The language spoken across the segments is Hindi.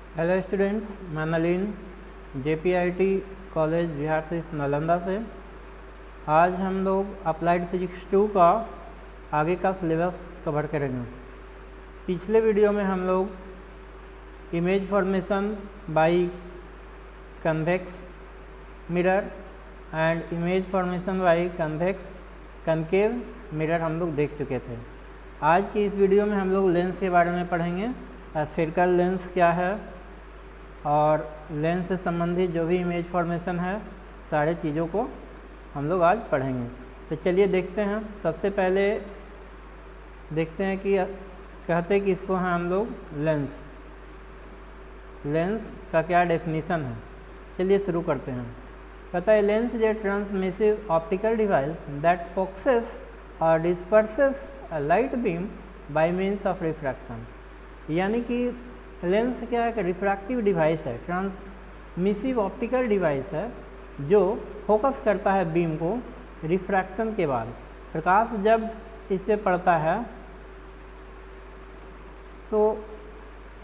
हेलो स्टूडेंट्स, मैं नलिन JPIT कॉलेज बिहार से नालंदा से। आज हम लोग अप्लाइड फिजिक्स 2 का आगे का सिलेबस कवर करेंगे। पिछले वीडियो में हम लोग image formation by convex mirror and image formation by concave mirror हम लोग देख चुके थे। आज की इस वीडियो में हम लोग लेंस के बारे में पढ़ेंगे। स्फेरिकल लेंस क्या है और लेंस से संबंधित जो भी इमेज फॉर्मेशन है, सारे चीज़ों को हम लोग आज पढ़ेंगे। तो चलिए देखते हैं। सबसे पहले देखते हैं कि कहते कि इसको हैं हम लोग लेंस का क्या डेफिनीशन है। चलिए शुरू करते हैं। कहता है lens is a transmissive optical device that focuses और disperses a light beam by means of refraction. यानी कि लेंस क्या है कि रिफ्रैक्टिव डिवाइस है, ट्रांसमिसिव ऑप्टिकल डिवाइस है जो फोकस करता है बीम को रिफ्रैक्शन के बाद। प्रकाश जब इससे पड़ता है तो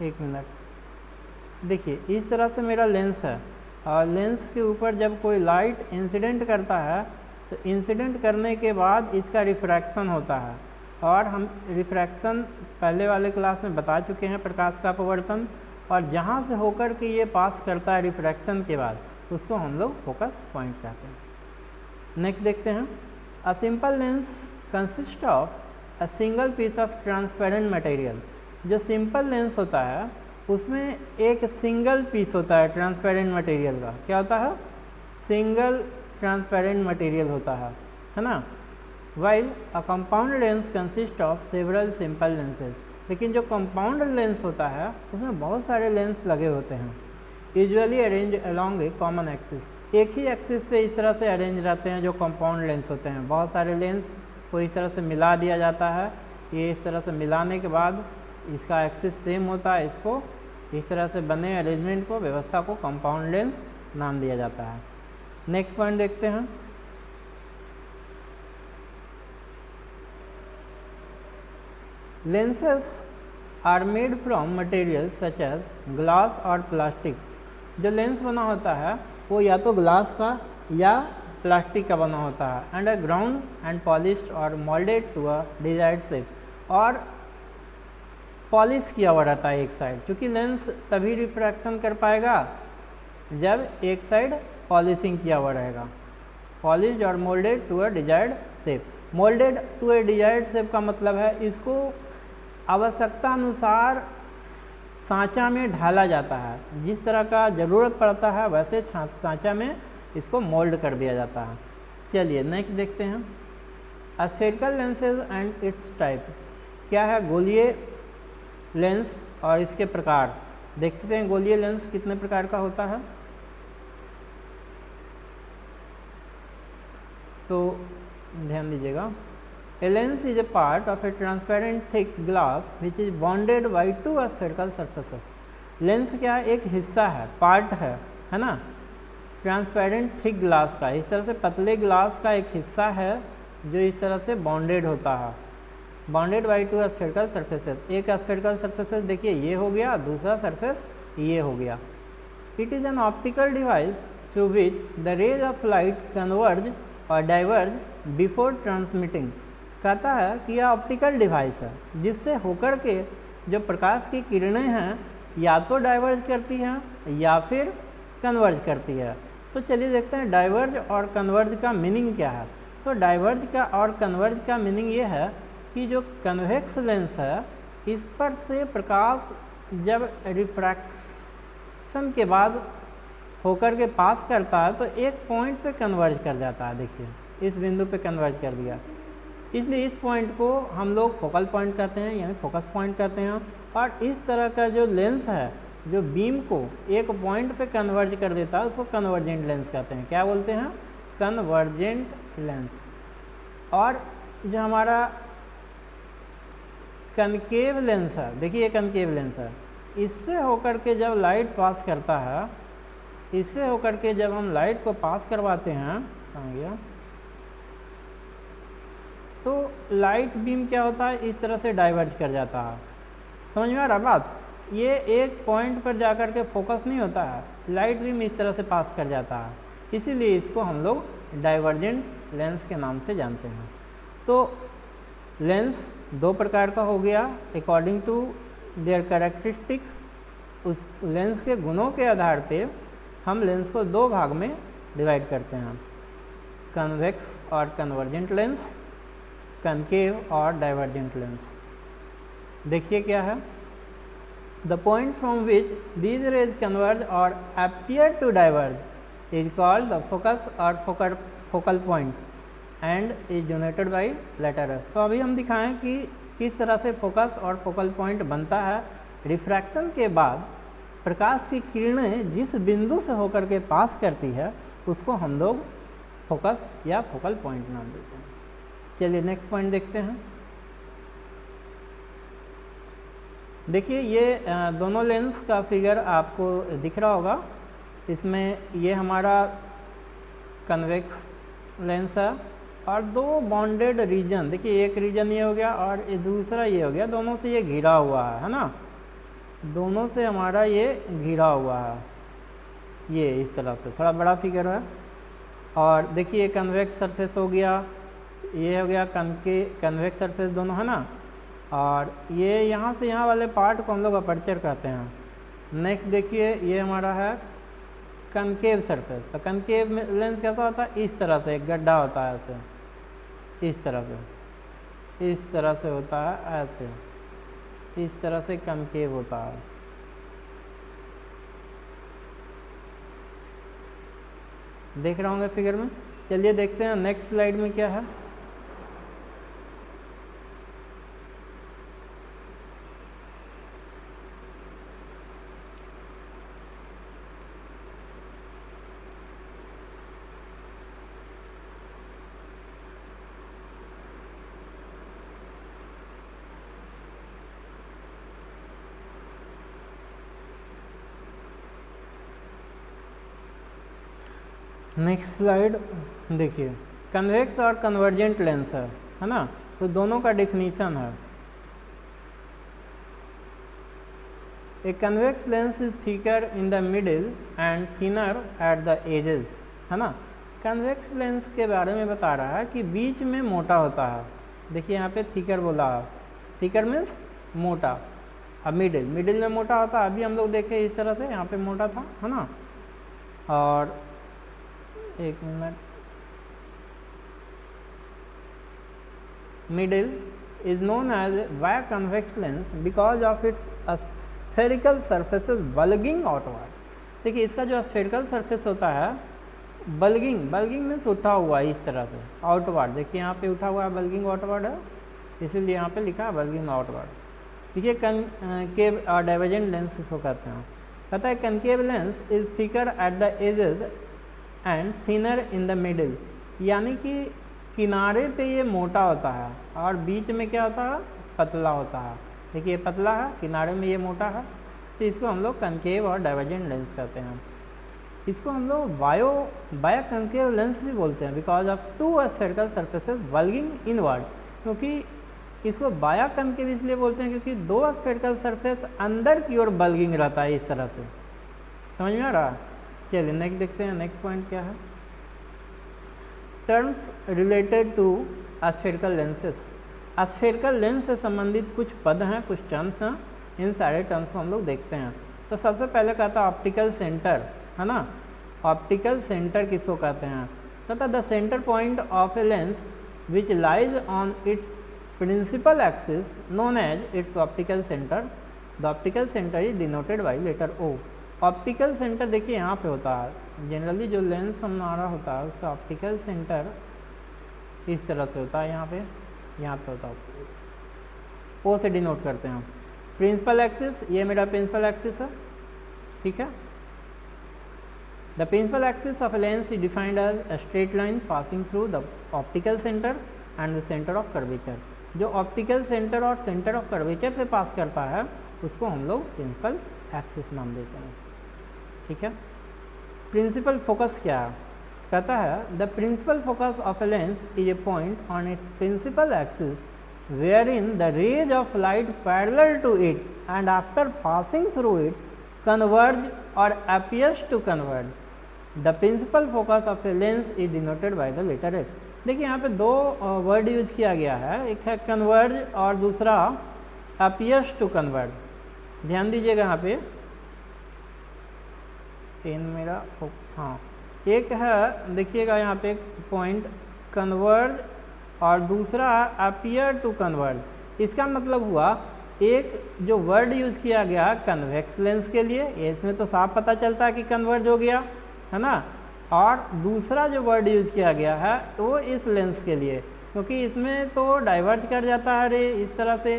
एक मिनट देखिए, इस तरह से मेरा लेंस है और लेंस के ऊपर जब कोई लाइट इंसिडेंट करता है तो इंसिडेंट करने के बाद इसका रिफ्रैक्शन होता है। और हम रिफ्रैक्शन पहले वाले क्लास में बता चुके हैं, प्रकाश का अपवर्तन, और जहाँ से होकर के ये पास करता है रिफ्रैक्शन के बाद उसको हम लोग फोकस पॉइंट कहते हैं। नेक्स्ट देखते हैं। A simple lens consist of a single piece of transparent material. जो सिंपल लेंस होता है उसमें एक सिंगल पीस होता है ट्रांसपेरेंट मटेरियल का। क्या होता है? सिंगल ट्रांसपेरेंट मटेरियल होता है ना। While a compound lens consist of several simple lenses. लेकिन जो कंपाउंड लेंस होता है उसमें बहुत सारे लेंस लगे होते हैं। यूजुअली अरेंज अलॉन्ग ए कॉमन एक्सिस। एक ही एक्सिस पे इस तरह से अरेंज रहते हैं जो कंपाउंड लेंस होते हैं। बहुत सारे लेंस को इस तरह से मिला दिया जाता है। ये इस तरह से मिलाने के बाद इसका एक्सिस सेम होता है। इसको इस तरह से बने अरेंजमेंट को, व्यवस्था को कंपाउंड लेंस नाम दिया जाता है। नेक्स्ट पॉइंट देखते हैं। Lenses are made from material such as glass और प्लास्टिक। जो लेंस बना होता है वो या तो ग्लास का या प्लास्टिक का बना होता है। And a ground and polished और moulded to a desired shape. और पॉलिश किया हुआ रहता है एक साइड, क्योंकि लेंस तभी रिफ्रैक्शन कर पाएगा जब एक साइड पॉलिशिंग किया हुआ रहेगा। पॉलिश्ड और moulded to a desired shape. Moulded to a desired shape का मतलब है इसको आवश्यकता अनुसार सांचा में ढाला जाता है। जिस तरह का ज़रूरत पड़ता है वैसे सांचा में इसको मोल्ड कर दिया जाता है। चलिए नेक्स्ट देखते हैं। Spherical lenses and it's type. क्या है गोलीय लेंस और इसके प्रकार। देखते हैं गोलीय लेंस कितने प्रकार का होता है। तो ध्यान दीजिएगा। A lens is a part of a transparent thick glass which is bonded by two spherical surfaces. Lens क्या है? एक हिस्सा है, पार्ट है ना, ट्रांसपेरेंट थिक ग्लास का। इस तरह से पतले ग्लास का एक हिस्सा है जो इस तरह से बॉन्डेड होता है। Bonded by two spherical surfaces. एक स्फेरिकल सर्फेसेस देखिए ये हो गया, दूसरा सरफेस ये हो गया। It is an optical device through which the rays of light converge और डाइवर्ज बिफोर ट्रांसमिटिंग। कहता है कि यह ऑप्टिकल डिवाइस है जिससे होकर के जो प्रकाश की किरणें हैं या तो डाइवर्ज करती हैं या फिर कन्वर्ज करती है। तो चलिए देखते हैं डाइवर्ज और कन्वर्ज का मीनिंग क्या है। तो डाइवर्ज का और कन्वर्ज का मीनिंग ये है कि जो कन्वेक्स लेंस है इस पर से प्रकाश जब रिफ्रैक्शन के बाद होकर के पास करता है तो एक पॉइंट पे कन्वर्ज कर जाता है। देखिए इस बिंदु पे कन्वर्ज कर दिया, इसलिए इस पॉइंट को हम लोग फोकल पॉइंट कहते हैं, यानी फोकस पॉइंट कहते हैं। और इस तरह का जो लेंस है जो बीम को एक पॉइंट पे कन्वर्ज कर देता है उसको कन्वर्जेंट लेंस कहते हैं। क्या बोलते हैं? Convergent lens. और जो हमारा कनकेव लेंस है, देखिए ये कनकेव लेंस है, इससे होकर के जब लाइट पास करता है, इससे होकर के जब हम लाइट को पास करवाते हैं, कहाँ गया, तो लाइट बीम क्या होता है? इस तरह से डाइवर्ज कर जाता है। समझ में आ रहा बात? ये एक पॉइंट पर जाकर के फोकस नहीं होता है, लाइट बीम इस तरह से पास कर जाता है, इसीलिए इसको हम लोग डाइवर्जेंट लेंस के नाम से जानते हैं। तो लेंस दो प्रकार का हो गया अकॉर्डिंग टू देयर कैरेक्टरिस्टिक्स। उस लेंस के गुणों के आधार पे हम लेंस को दो भाग में डिवाइड करते हैं, कन्वेक्स और कन्वर्जेंट लेंस, कनकेव और डाइवर्जेंट लेंस। देखिए क्या है, the point from which these rays converge और appear to diverge is called the focus और focal point and is donated by letter F. तो अभी हम दिखाएं कि किस तरह से फोकस और फोकल पॉइंट बनता है। रिफ्रैक्शन के बाद प्रकाश की किरणें जिस बिंदु से होकर के पास करती है उसको हम लोग फोकस या फोकल पॉइंट नाम देते हैं। चलिए नेक्स्ट पॉइंट देखते हैं। देखिए ये दोनों लेंस का फिगर आपको दिख रहा होगा। इसमें ये हमारा कन्वेक्स लेंस है और दो बॉन्डेड रीजन, देखिए एक रीजन ये हो गया और ये दूसरा ये हो गया, दोनों से ये घिरा हुआ है ना, दोनों से हमारा ये घिरा हुआ है, ये इस तरह से थोड़ा बड़ा फिगर है। और देखिए कन्वेक्स सरफेस हो गया, ये हो गया कन्वेक्स सरफेस दोनों है ना, और ये यहाँ से यहाँ वाले पार्ट को हम लोग अपर्चर कहते हैं। नेक्स्ट देखिए ये हमारा है कनकेव सरफेस। तो कनकेव लेंस कैसा होता है, इस तरह से एक गड्ढा होता है ऐसे, इस तरह से होता है ऐसे, इस तरह से कनकेव होता है। देख रहे होंगे फिगर में। चलिए देखते हैं नेक्स्ट स्लाइड में क्या है। नेक्स्ट स्लाइड देखिए, कन्वेक्स और कन्वर्जेंट लेंस है ना, तो दोनों का डेफिनीशन है। A convex lens is thicker in the middle and thinner at the edges, है ना। कन्वेक्स लेंस के बारे में बता रहा है कि बीच में मोटा होता है। देखिए यहाँ पे थिकर बोला है, थिकर मीन्स मोटा। अब मिडिल में मोटा होता है, अभी हम लोग देखे इस तरह से यहाँ पे मोटा था, है ना। और एक minute, middle is known as biconvex lens because of its spherical surfaces bulging outward। देखिए इसका जो spherical surface होता है, bulging मीन्स उठा हुआ है इस तरह से आउटवर्ड। देखिए यहाँ पे उठा हुआ है, bulging आउटवर्ड है, इसीलिए यहाँ पे लिखा है bulging आउटवर्ड। देखिए कनकेव और डाइवर्जेंट लेंस इसको कहते हैं। कहता है concave lens is thicker at the edges and thinner in the middle, यानी कि किनारे पे ये मोटा होता है और बीच में क्या होता है, पतला होता है। देखिए पतला है, किनारे में ये मोटा है, तो इसको हम लोग कनकेव और डाइवर्जेंट लेंस कहते हैं। इसको हम लोग बायोकनकेव लेंस भी बोलते हैं because of two spherical surfaces bulging inward. क्योंकि इसको बायोकनकेव इसलिए बोलते हैं क्योंकि दो स्फेरिकल सरफेस अंदर की ओर बल्गिंग रहता है इस तरह से। समझ में आ रहा? चलिए नेक्स्ट देखते हैं, नेक्स्ट पॉइंट क्या है। Terms related to spherical lenses. Spherical lens से संबंधित कुछ पद हैं, कुछ टर्म्स हैं, इन सारे टर्म्स को हम लोग देखते हैं। तो सबसे पहले कहता है ऑप्टिकल सेंटर, है ना। ऑप्टिकल सेंटर किसको कहते हैं? कहता the centre point of a lens which lies on its principal axis known as its optical centre. The optical centre is denoted by letter O. Optical centre देखिए यहाँ पे होता है, जनरली जो लेंस हमारा होता है उसका ऑप्टिकल सेंटर इस तरह से होता है, यहाँ पे होता है, ओ से डिनोट करते हैं। प्रिंसिपल एक्सिस, ये मेरा प्रिंसिपल एक्सिस है, ठीक है। The principal axis of a lens is defined as a straight line passing through the optical centre and the centre of curvature. जो ऑप्टिकल सेंटर और सेंटर ऑफ कर्वेचर से पास करता है उसको हम लोग प्रिंसिपल एक्सिस नाम देते हैं, ठीक है। प्रिंसिपल फोकस क्या है? कहता है the principal focus of a lens is a point on its principal axis wherein the rays of light parallel to it and after passing through it converge or appears to converge. The principal focus of a lens is denoted by the letter F. देखिए यहाँ पे दो वर्ड यूज किया गया है, एक है कन्वर्ज और दूसरा appears to converge. ध्यान दीजिएगा यहाँ पे पेन मेरा, हाँ एक है देखिएगा यहाँ पे पॉइंट कन्वर्ज और दूसरा अपीयर टू कन्वर्ज। इसका मतलब हुआ एक जो वर्ड यूज़ किया गया कन्वेक्स लेंस के लिए, इसमें तो साफ पता चलता है कि कन्वर्ज हो गया है ना, और दूसरा जो वर्ड यूज़ किया गया है वो इस लेंस के लिए, क्योंकि इसमें तो डाइवर्ट कर जाता है रे इस तरह से,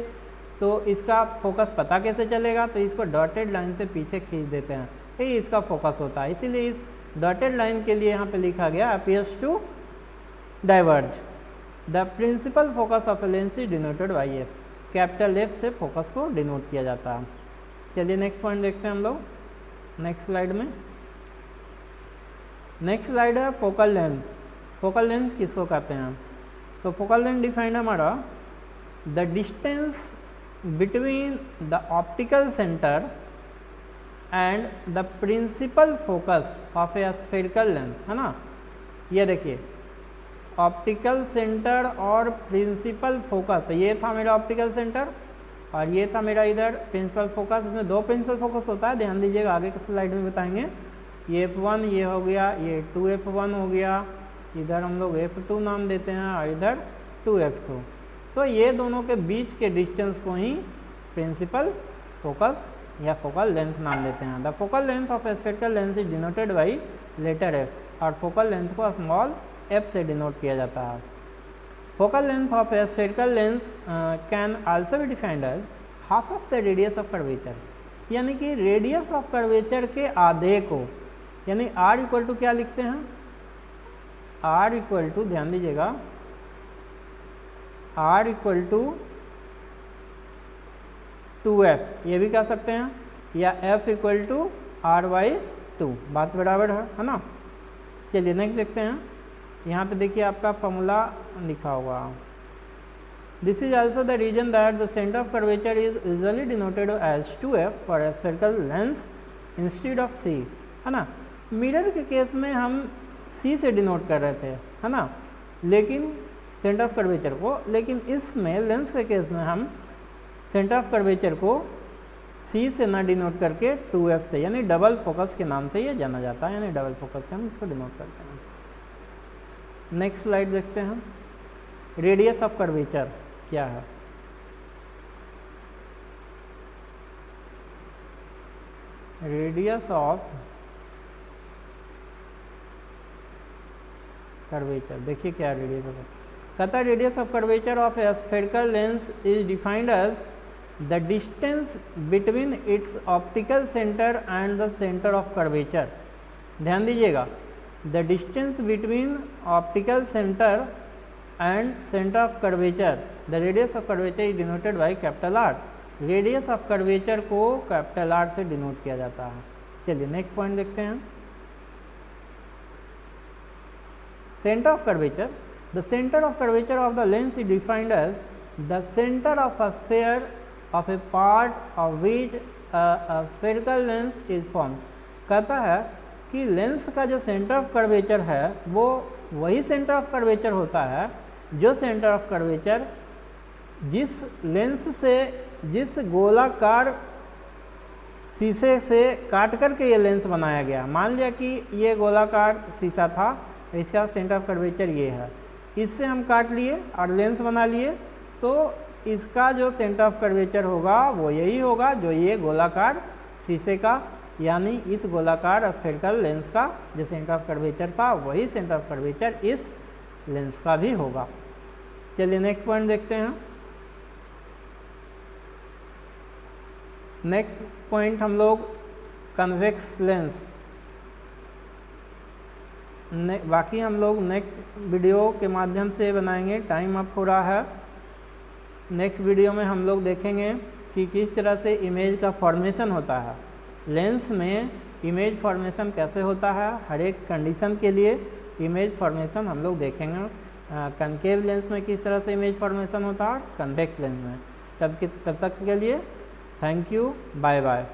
तो इसका फोकस पता कैसे चलेगा, तो इसको डॉटेड लाइन से पीछे खींच देते हैं, यही इसका फोकस होता है। इसीलिए इस डॉटेड लाइन के लिए यहाँ पे लिखा गया appears to diverge. The principal focus of a lens is denoted by F. Capital F से फोकस को डिनोट किया जाता है। चलिए नेक्स्ट पॉइंट देखते हैं हम लोग नेक्स्ट स्लाइड में। नेक्स्ट स्लाइड है फोकल लेंथ। फोकल लेंथ किसको कहते हैं, तो फोकल लेंथ डिफाइंड हमारा the distance between the optical centre and the principal focus of a spherical lens, है ना। ये देखिए ऑप्टिकल सेंटर और प्रिंसिपल फोकस, तो ये था मेरा ऑप्टिकल सेंटर और ये था मेरा इधर प्रिंसिपल फोकस। इसमें दो प्रिंसिपल फोकस होता है, ध्यान दीजिएगा आगे के स्लाइड में बताएंगे। ये F1 ये हो गया, ये 2F1 हो गया, इधर हम लोग F2 नाम देते हैं और इधर 2F2। तो ये दोनों के बीच के डिस्टेंस को ही प्रिंसिपल फोकस या फोकल लेंथ नाम देते हैं। The focal length of spherical lens is denoted by letter f, और फोकल लेंथ को स्मॉल एफ से डिनोट किया जाता है। Focal length of spherical lens can also be defined as half of the radius of curvature, यानी कि रेडियस ऑफ कर्वेचर के आधे को, यानी R इक्वल टू क्या लिखते हैं, R इक्वल टू ध्यान दीजिएगा R इक्वल टू 2F, ये भी कह सकते हैं, या F इक्वल टू R/2, बात बराबर है ना। चलिए नेक्स्ट देखते हैं। यहाँ पे देखिए आपका फॉर्मूला लिखा हुआ, this is also the reason that the centre of curvature is usually denoted as 2F for a spherical lens instead of C, है ना। मिरर के केस में हम C से डिनोट कर रहे थे, है ना, लेकिन सेंटर ऑफ कर्वेचर को, लेकिन इसमें लेंस के केस में हम सेंटर ऑफ कर्वेचर को C से ना डिनोट करके 2F से, यानी डबल फोकस के नाम से ये जाना जाता है, यानी डबल फोकस से हम इसको डिनोट करते हैं। नेक्स्ट स्लाइड देखते हैं। रेडियस ऑफ कर्वेचर क्या है, रेडियस ऑफ कर्वेचर देखिए क्या रेडियस ऑफ, कहता है radius of curvature of a spherical lens is defined as the distance between its optical centre and the centre of curvature. ध्यान दीजिएगा, the distance between optical centre and centre of curvature, the radius of curvature is denoted by capital R. Radius of curvature को कैपिटल आर से डिनोट किया जाता है। चलिए नेक्स्ट पॉइंट देखते हैं। Centre of curvature, the centre of curvature of the lens is defined as the centre of a sphere of a part of which spherical lens is form. कहता है कि लेंस का जो सेंटर ऑफ कर्वेचर है वो वही सेंटर ऑफ कर्वेचर होता है जो सेंटर ऑफ कर्वेचर जिस लेंस से, जिस गोलाकार शीशे से काट करके ये लेंस बनाया गया। मान लिया कि ये गोलाकार शीशा था, इसका सेंटर ऑफ कर्वेचर ये है, इससे हम काट लिए और लेंस बना लिए, तो इसका जो सेंटर ऑफ कर्वेचर होगा वो यही होगा जो ये गोलाकार शीशे का, यानी इस गोलाकार स्फेरिकल लेंस का जो सेंटर ऑफ कर्वेचर था वही सेंटर ऑफ कर्वेचर इस लेंस का भी होगा। चलिए नेक्स्ट पॉइंट देखते हैं। नेक्स्ट पॉइंट हम लोग कन्वेक्स लेंस, बाकी हम लोग नेक्स्ट वीडियो के माध्यम से बनाएंगे, टाइम अप हो रहा है। नेक्स्ट वीडियो में हम लोग देखेंगे कि किस तरह से इमेज का फॉर्मेशन होता है, लेंस में इमेज फॉर्मेशन कैसे होता है, हर एक कंडीशन के लिए इमेज फॉर्मेशन हम लोग देखेंगे। कनकेव लेंस में किस तरह से इमेज फॉर्मेशन होता है, कन्वेक्स लेंस में। तब तक के लिए थैंक यू, बाय बाय।